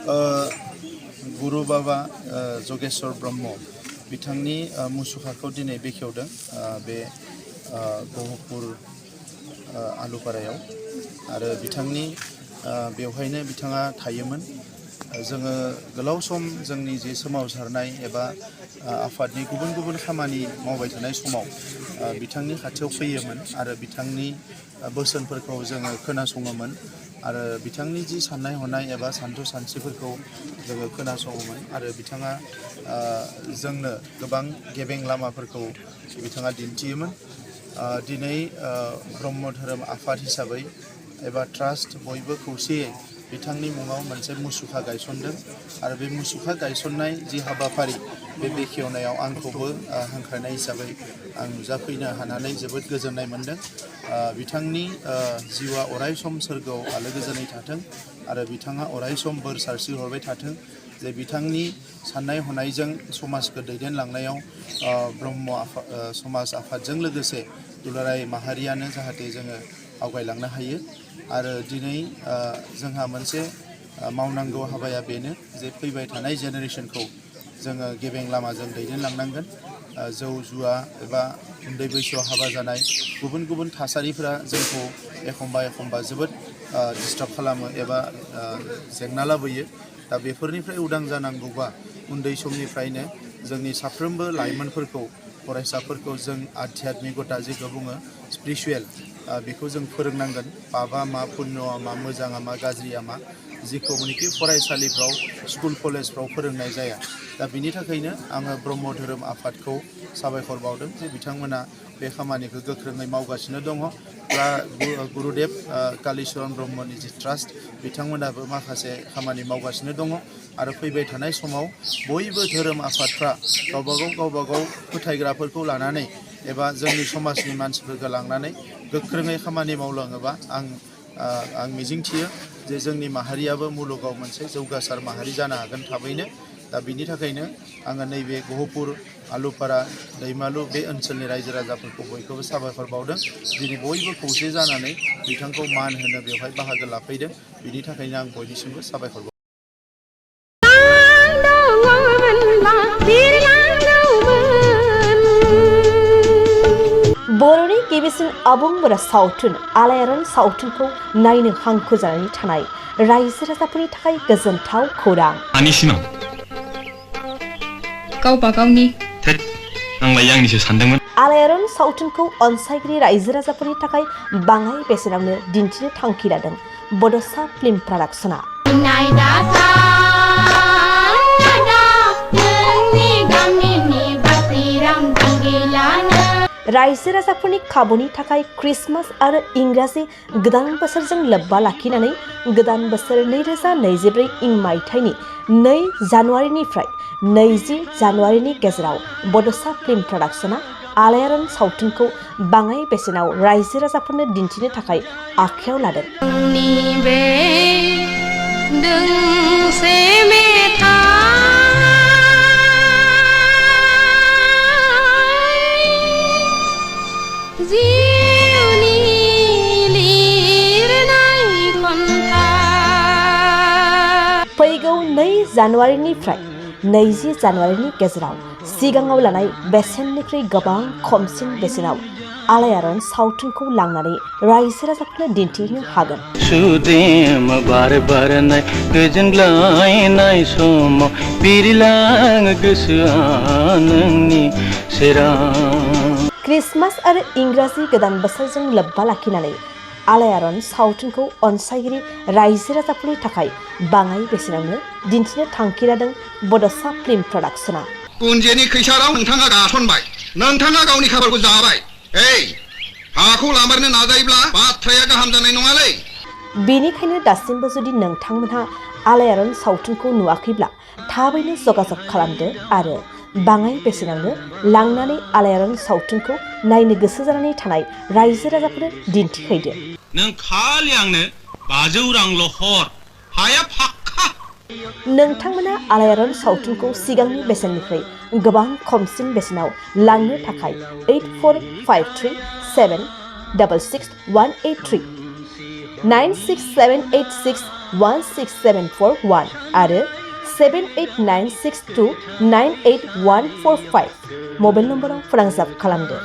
गुरु बाबा जगेश्वर ब्रह्म बिथांनि मुसुखाखौ दिनै बेखेवदों बे गहपुर आलुपारायाव आरो बिथांनि बेवहायनो बिथाङा थायोमोन। जोङो गोलाव सम जोंनि जे सोमावसारनाय एबा आफादनि गुबुन गुबुन खामानि मावबाय थानाय समाव बिथांनि खाथियाव फैयोमोन आरो बिथांनि बोसोनफोरखौ जोङो खोनासङोमोन आरो बिथांनि जि साननाय हनाय एबा सानथौ सानस्रिफोरखौ जोङो खोनासङोमोन आरो बिथाङा जोंनो गोबां गेबें लामाफोरखौ बिथाङा दिन्थियोमोन। दिनै ब्रह्म धोरोम आफाद हिसाबै एबा ट्रास्ट बयबो खौसेयै बिथांनि मुङाव मोनसे मुसुखा गायसनदों आरो बे मुसुखा गायसननाय जि हाबाफारि बे बेखेवनायाव आंखौबो हांख्रायनाय हिसाबै आं नुजाफैनो हानानै जोबोद गोजोननाय मोन्दों। बिथांनि जिउआ अरायसम सोरगोआव आलो गोजोनै थाथों आरो बिथाङा अरायसम बोर सारस्रिहरबाय थाथों जे बिथांनि साननाय हनायजों समाजखौ दैदेनलांनायाव ब्रह्म समाज आफादजों लोगोसे दुलाराय माहारियानो जाहाथे जोङो आवगायलांनो हायो आरो दिनै जोंहा मोनसे मावनांगौ हाबाया बेनो जे फैबाय थानाय जेनेरेसनखौ जोङो गेबें लामाजों दैदेनलांनांगोन। जौ जुवा एबा उन्दै बैसोआव हाबा जानाय गुबुन गुबुन थासारिफोरा जोंखौ एखमबा जोबोद डिस्टार्ब खालामो एबा जेंना लाबोयो। दा बेफोरनिफ्राय उदां जानांगौबा उन्दै समनिफ्रायनो जोंनि साफ्रोमबो लाइमोनफोरखौ फरायसाफोरखौ जों आध्यात्मिकता जेखौ बुङो स्पिरिचुवेल बेखौ जों फोरोंनांगोन। पापा मा पुण्यआ मा मोजाङा मा गाज्रिया मा जिखौनोखि फरायसालिफ्राव स्कुल कलेजफ्राव फोरोंनाय जाया। दा बिनि थाखायनो आङो ब्रह्म धोरोम आफादखौ साबायखर बावदों जे बिथांमोना बे खामानिखौ गोख्रोङै मावगासिनो दङ। गुरुदेब कालीचरण ब्रह्मनि जि ट्रास्ट बिथांमोनाबो माखासे खामानि मावगासिनो दङ आरो फैबाय थानाय समाव बयबो धोरोम आफादफ्रा गावबागाव फोथायग्राफोरखौ लानानै एबा जोंनि समाजनि मानसिफोरखौ लांनानै गोख्रोङै खामानि मावलाङोबा आं मिजिंथियो जे जोंनि माहारियाबो मुलुगाव मोनसे जौगासार माहारि जानो हागोन थाबैनो। दा बिनि थाखायनो आङो नैबे गहपुर आलुपारा दैमालु बे ओनसोलनि रायजो राजाफोरखौ बयखौबो साबायखर बावदों। दिनै बयबो खौसे जानानै बिथांखौ मान होनो बेवहाय बाहागो लाफैदों। बिनि थाखायनो आं बयनिसिमबो साबायखर बावदों। बर'नि गिबिसिन आबुं बर' सावथुन आलायारन सावथुनखौ नायनो हांखुर जानानै थानाय रायजो राजाफोरनि थाखाय गोजोनथाव खौरां। गावबा गावनि आंलाय आंनिसो सानदोंमोन। आलायारन सावथुनखौ अनसायगिरि रायजो राजाफोरनि थाखाय बाङाय बेसेनावनो दिन्थिनो थांखि लादों बड'सा फिल्म प्रडाक्शना। रायजो राजाफोरनि खाबुनि थाखाय क्रिसमास आरो इंराजि गोदान बोसोरजों लोब्बा लाखिनानै गोदान बोसोर 2024 इं मायथाइनि 2 जानुवारिनिफ्राय 20 जानुवारिनि गेजेराव बड'सा फिल्म प्रडाक्शना आलायारन सावथुनखौ बाङाय बेसेनाव रायजो राजाफोरनो दिन्थिनो थाखाय आखायाव लादों। फैगौ 2 जानुवारिनिफ्राय 20 जानुवारिनि गेजेराव सिगाङाव लानाय बेसेननिख्रुइ गोबां खमसिन बेसेनाव आलायारन सावथुनखौ लांनानै रायजो राजाफोरनो दिन्थिनो हागोन। सुदेम बार बारनाय गोजोनग्लायनाय समाव बिरलाङो गोसोआ नोंनि सेराव। क्रिसमास आरो इंराजि गोदान बोसोरजों लोब्बा लाखिनानै आलायारन सावथुनखौ अनसायगिरि रायजो राजाफोरनि थाखाय बाङाय बेसेनावनो दिन्थिनो थांखि लादों बड'सा फिल्म प्रडाक्शना। गुन्जेनि खैसाराव नोंथाङा गासनबाय, नोंथाङा गावनि खाफालखौ जाबाय। हाखौ लामारनो नाजायोब्ला बाथ्राया गाहाम जानाय नङालै। बेनिखायनो दासिमबो जुदि नोंथांमोनहा आलायारन सावथुनखौ नुवाखैब्ला थाबैनो जगाजग खालामदो आरो बाङाय बेसेनावनो लांनानै आलायारन सावथुनखौ नायनो गोसो जानानै थानाय रायजो राजाफोरनो दिन्थिहैदो। नों खालि आंनो 500 रांल' हर, हाया फाक्का। नोंथांमोना आलायारन सावथुनखौ सिगांनि बेसेननिख्रुइ गोबां खमसिन बेसेनाव लांनो थाखाय 8453766183 9678616741 आरो 7896298145 मबाइल नम्बराव फोनांजाब खालामदो।